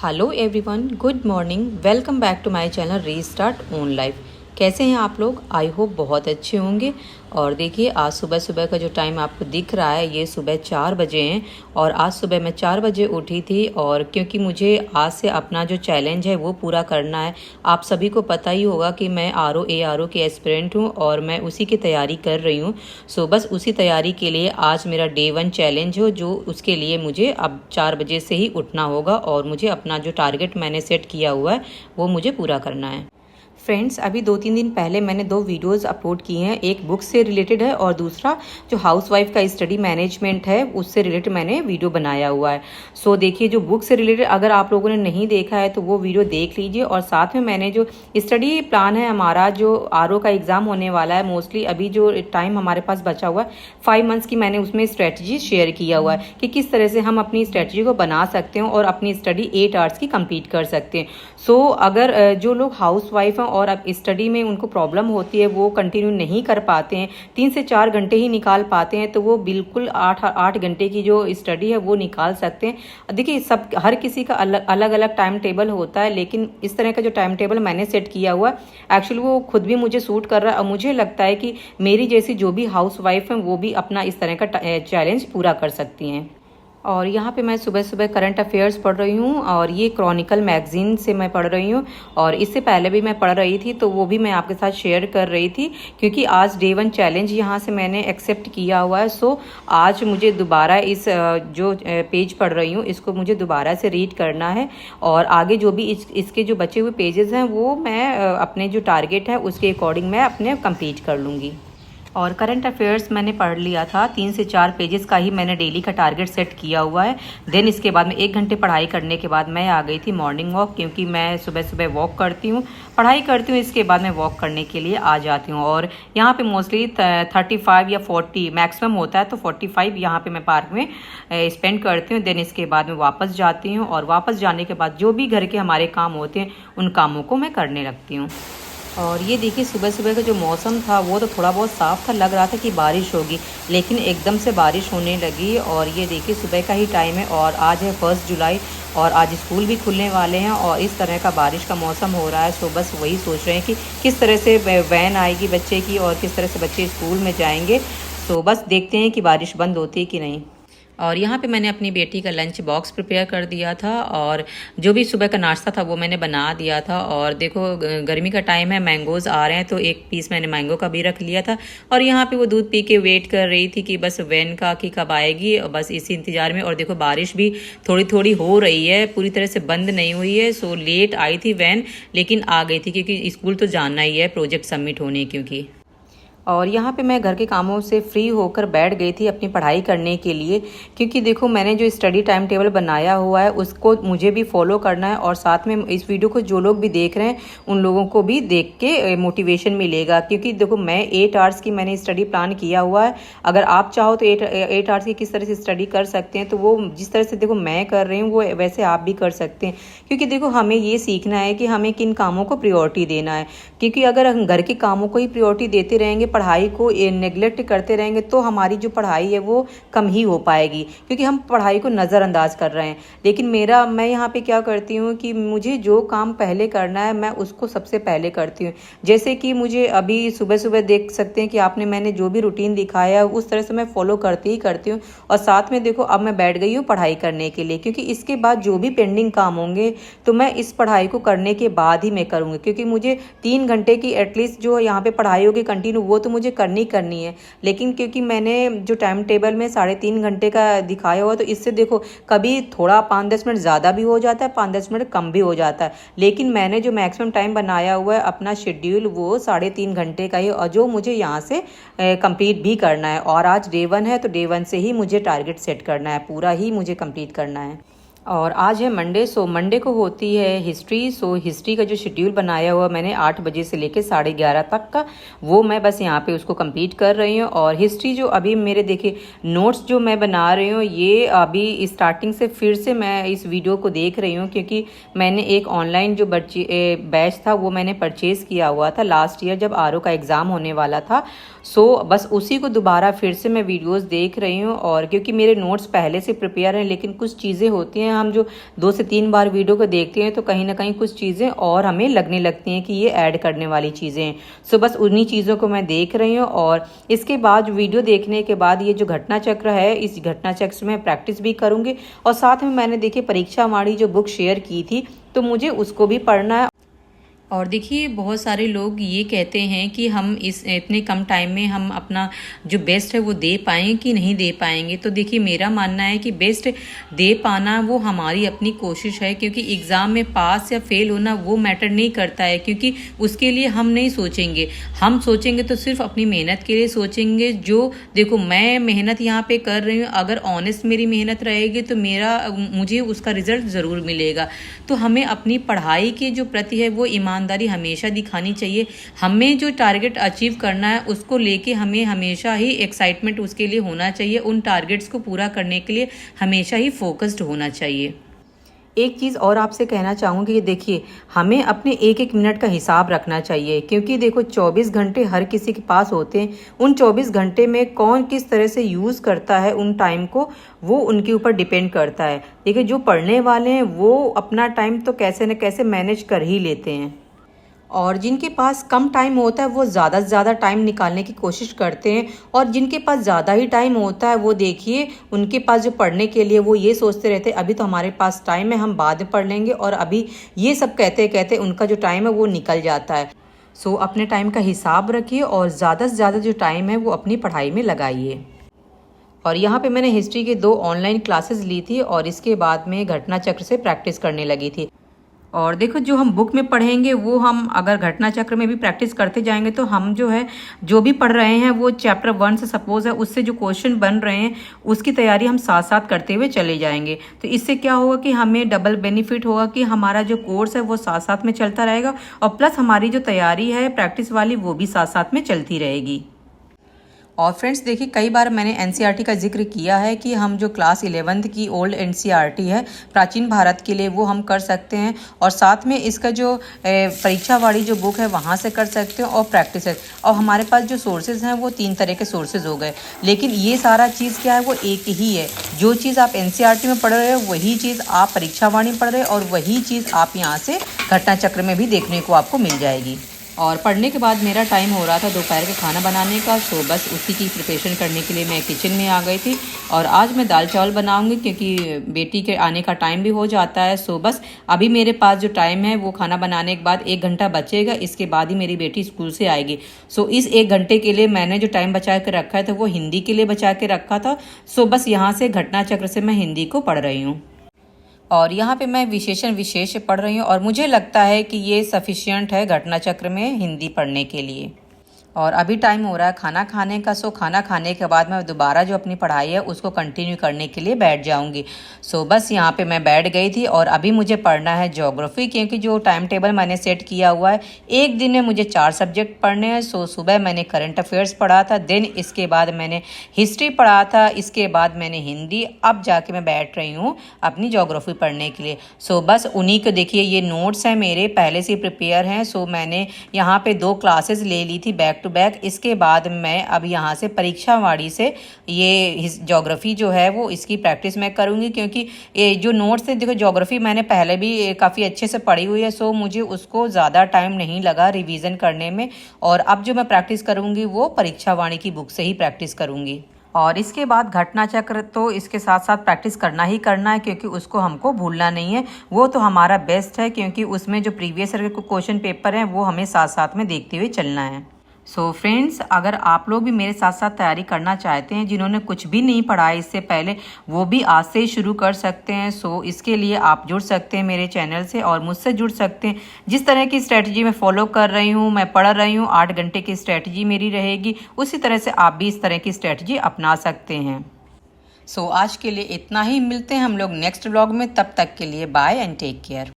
Hello everyone, good morning. Welcome back to my channel restart own life. कैसे हैं आप लोग? आई होप बहुत अच्छे होंगे। और देखिए, आज सुबह सुबह का जो टाइम आपको दिख रहा है ये सुबह 4 बजे हैं। और आज सुबह मैं 4 बजे उठी थी, और क्योंकि मुझे आज से अपना जो चैलेंज है वो पूरा करना है। आप सभी को पता ही होगा कि मैं RO की एस्पिरेंट हूँ और मैं उसी की तैयारी कर रही हूँ। सो बस उसी तैयारी के लिए आज मेरा डे 1 चैलेंज हो, जो उसके लिए मुझे अब 4 बजे से ही उठना होगा और मुझे अपना जो टारगेट मैंने सेट किया हुआ है वो मुझे पूरा करना है। फ्रेंड्स, अभी 2-3 दिन पहले मैंने 2 वीडियोस अपलोड किए हैं। एक बुक से रिलेटेड है और दूसरा जो हाउसवाइफ का स्टडी मैनेजमेंट है उससे रिलेटेड मैंने वीडियो बनाया हुआ है। सो देखिए, जो बुक से रिलेटेड अगर आप लोगों ने नहीं देखा है तो वो वीडियो देख लीजिए। और साथ में मैंने जो स्टडी प्लान है, हमारा जो RO का एग्ज़ाम होने वाला है, मोस्टली अभी जो टाइम हमारे पास बचा हुआ है 5 मंथ्स की, मैंने उसमें स्ट्रेटजी शेयर किया हुआ है कि किस तरह से हम अपनी स्ट्रेटजी को बना सकते हैं और अपनी स्टडी 8 आवर्स की कंप्लीट कर सकते हैं। सो अगर जो लोग हाउसवाइफ हैं और अब स्टडी में उनको प्रॉब्लम होती है, वो कंटिन्यू नहीं कर पाते हैं, 3 से 4 घंटे ही निकाल पाते हैं, तो वो बिल्कुल 8 घंटे की जो स्टडी है वो निकाल सकते हैं। देखिए, सब हर किसी का अलग अलग टाइम टेबल होता है, लेकिन इस तरह का जो टाइम टेबल मैंने सेट किया हुआ है एक्चुअली वो खुद भी मुझे सूट कर रहा है। और मुझे लगता है कि मेरी जैसी जो भी हाउसवाइफ हैं वो भी अपना इस तरह का चैलेंज पूरा कर सकती हैं। और यहाँ पे मैं सुबह सुबह करंट अफेयर्स पढ़ रही हूँ, और ये क्रॉनिकल मैगजीन से मैं पढ़ रही हूँ। और इससे पहले भी मैं पढ़ रही थी, तो वो भी मैं आपके साथ शेयर कर रही थी, क्योंकि आज डे 1 चैलेंज यहाँ से मैंने एक्सेप्ट किया हुआ है। सो आज मुझे दोबारा इस जो पेज पढ़ रही हूँ इसको मुझे दोबारा से रीड करना है। और आगे जो भी इसके जो बचे हुए पेजेस हैं वो मैं अपने जो टारगेट है उसके अकॉर्डिंग मैं अपने कंप्लीट कर लूँगी। और करंट अफेयर्स मैंने पढ़ लिया था, 3 से 4 पेजेस का ही मैंने डेली का टारगेट सेट किया हुआ है। देन इसके बाद में 1 घंटे पढ़ाई करने के बाद मैं आ गई थी मॉर्निंग वॉक, क्योंकि मैं सुबह सुबह वॉक करती हूँ, पढ़ाई करती हूँ, इसके बाद मैं वॉक करने के लिए आ जाती हूँ। और यहाँ पे मोस्टली 35 या 40 मैक्सिमम होता है, तो 45 यहाँ पे मैं पार्क में स्पेंड करती हूँ। देन इसके बाद में वापस जाती हूँ, और वापस जाने के बाद जो भी घर के हमारे काम होते हैं उन कामों को मैं करने लगती हूँ। और ये देखिए, सुबह सुबह का जो मौसम था वो तो थोड़ा बहुत साफ़ था, लग रहा था कि बारिश होगी, लेकिन एकदम से बारिश होने लगी। और ये देखिए, सुबह का ही टाइम है और आज है 1 जुलाई, और आज स्कूल भी खुलने वाले हैं और इस तरह का बारिश का मौसम हो रहा है। सो बस वही सोच रहे हैं कि किस तरह से वैन आएगी बच्चे की और किस तरह से बच्चे स्कूल में जाएंगे। सो बस देखते हैं कि बारिश बंद होती है कि नहीं। और यहाँ पे मैंने अपनी बेटी का लंच बॉक्स प्रिपेयर कर दिया था, और जो भी सुबह का नाश्ता था वो मैंने बना दिया था। और देखो, गर्मी का टाइम है, मैंगोज़ आ रहे हैं, तो एक पीस मैंने मैंगो का भी रख लिया था। और यहाँ पे वो दूध पी के वेट कर रही थी कि बस वैन का कि कब आएगी, और बस इसी इंतज़ार में। और देखो, बारिश भी थोड़ी थोड़ी हो रही है, पूरी तरह से बंद नहीं हुई है। सो लेट आई थी वैन, लेकिन आ गई थी, क्योंकि स्कूल तो जाना ही है प्रोजेक्ट सबमिट होने, क्योंकि। और यहाँ पे मैं घर के कामों से फ्री होकर बैठ गई थी अपनी पढ़ाई करने के लिए, क्योंकि देखो, मैंने जो स्टडी टाइम टेबल बनाया हुआ है उसको मुझे भी फॉलो करना है। और साथ में इस वीडियो को जो लोग भी देख रहे हैं उन लोगों को भी देख के मोटिवेशन मिलेगा, क्योंकि देखो, मैं 8 आवर्स की मैंने स्टडी प्लान किया हुआ है। अगर आप चाहो तो 8 आवर्स की किस तरह से स्टडी कर सकते हैं, तो वो जिस तरह से देखो मैं कर रही हूँ वो वैसे आप भी कर सकते हैं। क्योंकि देखो, हमें ये सीखना है कि हमें किन कामों को प्रियोरिटी देना है, क्योंकि अगर हम घर के कामों को ही प्रियोरिटी देते रहेंगे, पढ़ाई को नेग्लेक्ट करते रहेंगे, तो हमारी जो पढ़ाई है वो कम ही हो पाएगी, क्योंकि हम पढ़ाई को नज़रअंदाज कर रहे हैं। लेकिन मैं यहाँ पे क्या करती हूँ कि मुझे जो काम पहले करना है मैं उसको सबसे पहले करती हूँ। जैसे कि मुझे अभी सुबह सुबह देख सकते हैं कि आपने मैंने जो भी रूटीन दिखाया है उस तरह से मैं फॉलो करती ही करती हूँ। और साथ में देखो, अब मैं बैठ गई हूँ पढ़ाई करने के लिए, क्योंकि इसके बाद जो भी पेंडिंग काम होंगे तो मैं इस पढ़ाई को करने के बाद ही मैं करूँगी, क्योंकि मुझे 3 घंटे की एटलीस्ट जो यहाँ पे पढ़ाई होगी कंटिन्यू, वो तो मुझे करनी है। लेकिन क्योंकि मैंने जो टाइम टेबल में 3.5 घंटे का दिखाया हुआ, तो इससे देखो कभी थोड़ा 5-10 मिनट ज़्यादा भी हो जाता है, 5-10 मिनट कम भी हो जाता है। लेकिन मैंने जो मैक्सिमम टाइम बनाया हुआ है अपना शेड्यूल, वो 3.5 घंटे का ही, और जो मुझे यहाँ से कंप्लीट भी करना है। और आज डे 1 है, तो डे 1 से ही मुझे टारगेट सेट करना है, पूरा ही मुझे कंप्लीट करना है। और आज है मंडे, सो मंडे को होती है हिस्ट्री। सो हिस्ट्री का जो शेड्यूल बनाया हुआ मैंने 8 बजे से लेकर 11:30 तक का, वो मैं बस यहाँ पे उसको कंप्लीट कर रही हूँ। और हिस्ट्री जो अभी मेरे देखिए नोट्स जो मैं बना रही हूँ, ये अभी स्टार्टिंग से फिर से मैं इस वीडियो को देख रही हूँ, क्योंकि मैंने एक ऑनलाइन जो बैच था वो मैंने परचेज़ किया हुआ था लास्ट ईयर जब RO का एग्ज़ाम होने वाला था। सो बस उसी को दोबारा फिर से मैं वीडियोस देख रही हूँ। और क्योंकि मेरे नोट्स पहले से प्रिपेयर हैं, लेकिन कुछ चीज़ें होती हैं हम जो 2 से 3 बार वीडियो को देखते हैं तो कहीं ना कहीं कुछ चीज़ें और हमें लगने लगती हैं कि ये ऐड करने वाली चीज़ें हैं। सो बस उन्हीं चीज़ों को मैं देख रही हूँ। और इसके बाद वीडियो देखने के बाद ये जो घटना चक्र है, इस घटना चक्र में प्रैक्टिस भी करूँगी। और साथ में मैंने देखिए परीक्षा वाणी जो बुक शेयर की थी तो मुझे उसको भी पढ़ना है। और देखिए बहुत सारे लोग ये कहते हैं कि हम इस इतने कम टाइम में हम अपना जो बेस्ट है वो दे पाएँ कि नहीं दे पाएंगे। तो देखिए मेरा मानना है कि बेस्ट दे पाना वो हमारी अपनी कोशिश है, क्योंकि एग्ज़ाम में पास या फेल होना वो मैटर नहीं करता है, क्योंकि उसके लिए हम नहीं सोचेंगे। हम सोचेंगे तो सिर्फ अपनी मेहनत के लिए सोचेंगे। जो देखो मैं मेहनत यहाँ पे कर रही हूँ, अगर ऑनेस्ट मेरी मेहनत रहेगी तो मुझे उसका रिजल्ट ज़रूर मिलेगा। तो हमें अपनी पढ़ाई के जो प्रति है वो ईमानदारी हमेशा दिखानी चाहिए। हमें जो टारगेट अचीव करना है उसको लेके हमें हमेशा ही एक्साइटमेंट उसके लिए होना चाहिए। उन टारगेट्स को पूरा करने के लिए हमेशा ही फोकस्ड होना चाहिए। एक चीज़ और आपसे कहना चाहूँगी कि देखिए हमें अपने एक एक मिनट का हिसाब रखना चाहिए, क्योंकि देखो 24 घंटे हर किसी के पास होते हैं। उन 24 घंटे में कौन किस तरह से यूज़ करता है उन टाइम को, वो उनके ऊपर डिपेंड करता है। देखिए जो पढ़ने वाले हैं वो अपना टाइम तो कैसे न कैसे मैनेज कर ही लेते हैं, और जिनके पास कम टाइम होता है वो ज़्यादा से ज़्यादा टाइम निकालने की कोशिश करते हैं। और जिनके पास ज़्यादा ही टाइम होता है वो देखिए उनके पास जो पढ़ने के लिए वो ये सोचते रहते हैं अभी तो हमारे पास टाइम है, हम बाद में पढ़ लेंगे, और अभी ये सब कहते कहते उनका जो टाइम है वो निकल जाता है। सो अपने टाइम का हिसाब रखिए और ज़्यादा से ज़्यादा जो टाइम है वो अपनी पढ़ाई में लगाइए। और यहाँ पे मैंने हिस्ट्री के 2 ऑनलाइन क्लासेस ली थी और इसके बाद में घटना चक्र से प्रैक्टिस करने लगी थी। और देखो जो हम बुक में पढ़ेंगे वो हम अगर घटना चक्र में भी प्रैक्टिस करते जाएंगे तो हम जो है जो भी पढ़ रहे हैं वो चैप्टर 1 से सपोज है उससे जो क्वेश्चन बन रहे हैं उसकी तैयारी हम साथ साथ करते हुए चले जाएंगे। तो इससे क्या होगा कि हमें डबल बेनिफिट होगा कि हमारा जो कोर्स है वो साथ साथ में चलता रहेगा, और प्लस हमारी जो तैयारी है प्रैक्टिस वाली वो भी साथ साथ में चलती रहेगी। और फ्रेंड्स देखिए कई बार मैंने एनसीईआरटी का जिक्र किया है कि हम जो क्लास 11th की ओल्ड एनसीईआरटी है प्राचीन भारत के लिए वो हम कर सकते हैं, और साथ में इसका जो परीक्षा वाली जो बुक है वहाँ से कर सकते हैं और प्रैक्टिस है। और हमारे पास जो सोर्सेज हैं वो 3 तरह के सोर्सेज हो गए, लेकिन ये सारा चीज़ क्या है वो एक ही है। जो चीज़ आप एनसीईआरटी में पढ़ रहे हो वही चीज़ आप परीक्षा वाणी में पढ़ रहे हो, और वही चीज़ आप यहाँ से घटना चक्र में भी देखने को आपको मिल जाएगी। और पढ़ने के बाद मेरा टाइम हो रहा था दोपहर के खाना बनाने का, सो बस उसी की प्रिपरेशन करने के लिए मैं किचन में आ गई थी। और आज मैं दाल चावल बनाऊंगी क्योंकि बेटी के आने का टाइम भी हो जाता है। सो बस अभी मेरे पास जो टाइम है वो खाना बनाने के बाद 1 घंटा बचेगा, इसके बाद ही मेरी बेटी स्कूल से आएगी। सो इस 1 घंटे के लिए मैंने जो टाइम बचा के रखा है तो वो हिंदी के लिए बचा के रखा था। सो बस यहाँ से घटना चक्र से मैं हिंदी को पढ़ रही हूँ, और यहाँ पे मैं विशेष पढ़ रही हूँ, और मुझे लगता है कि ये सफिशिएंट है घटना चक्र में हिंदी पढ़ने के लिए। और अभी टाइम हो रहा है खाना खाने का। सो खाना खाने के बाद मैं दोबारा जो अपनी पढ़ाई है उसको कंटिन्यू करने के लिए बैठ जाऊंगी। सो बस यहाँ पे मैं बैठ गई थी, और अभी मुझे पढ़ना है ज्योग्राफी, क्योंकि जो टाइम टेबल मैंने सेट किया हुआ है एक दिन में मुझे 4 सब्जेक्ट पढ़ने हैं। सो सुबह मैंने करंट अफेयर्स पढ़ा था, देन इसके बाद मैंने हिस्ट्री पढ़ा था, इसके बाद मैंने हिंदी, अब जाके मैं बैठ रही हूँ अपनी ज्योग्राफी पढ़ने के लिए। सो बस उन्हीं को देखिए ये नोट्स हैं मेरे पहले से प्रिपेयर हैं। सो मैंने यहाँ पे 2 क्लासेस ले ली थी बैक टू बैक। इसके बाद मैं अब यहाँ से परीक्षा वाणी से ये ज्योग्राफी जो है वो इसकी प्रैक्टिस मैं करूँगी, क्योंकि ये जो नोट्स थे देखो ज्योग्राफी मैंने पहले भी काफ़ी अच्छे से पढ़ी हुई है। सो मुझे उसको ज़्यादा टाइम नहीं लगा रिवीजन करने में, और अब जो मैं प्रैक्टिस करूँगी वो परीक्षा वाणी की बुक से ही प्रैक्टिस करूँगी। और इसके बाद घटना चक्र तो इसके साथ साथ प्रैक्टिस करना ही करना है, क्योंकि उसको हमको भूलना नहीं है। वो तो हमारा बेस्ट है, क्योंकि उसमें जो प्रीवियस ईयर के क्वेश्चन पेपर हैं वो हमें साथ साथ में देखते हुए चलना है। सो फ्रेंड्स अगर आप लोग भी मेरे साथ साथ तैयारी करना चाहते हैं, जिन्होंने कुछ भी नहीं पढ़ा है इससे पहले, वो भी आज से ही शुरू कर सकते हैं। सो इसके लिए आप जुड़ सकते हैं मेरे चैनल से और मुझसे जुड़ सकते हैं। जिस तरह की स्ट्रेटजी मैं फॉलो कर रही हूँ, मैं पढ़ रही हूँ, 8 घंटे की स्ट्रेटजी मेरी रहेगी, उसी तरह से आप भी इस तरह की स्ट्रेटजी अपना सकते हैं। सो आज के लिए इतना ही, मिलते हैं हम लोग नेक्स्ट व्लॉग में। तब तक के लिए बाय एंड टेक केयर।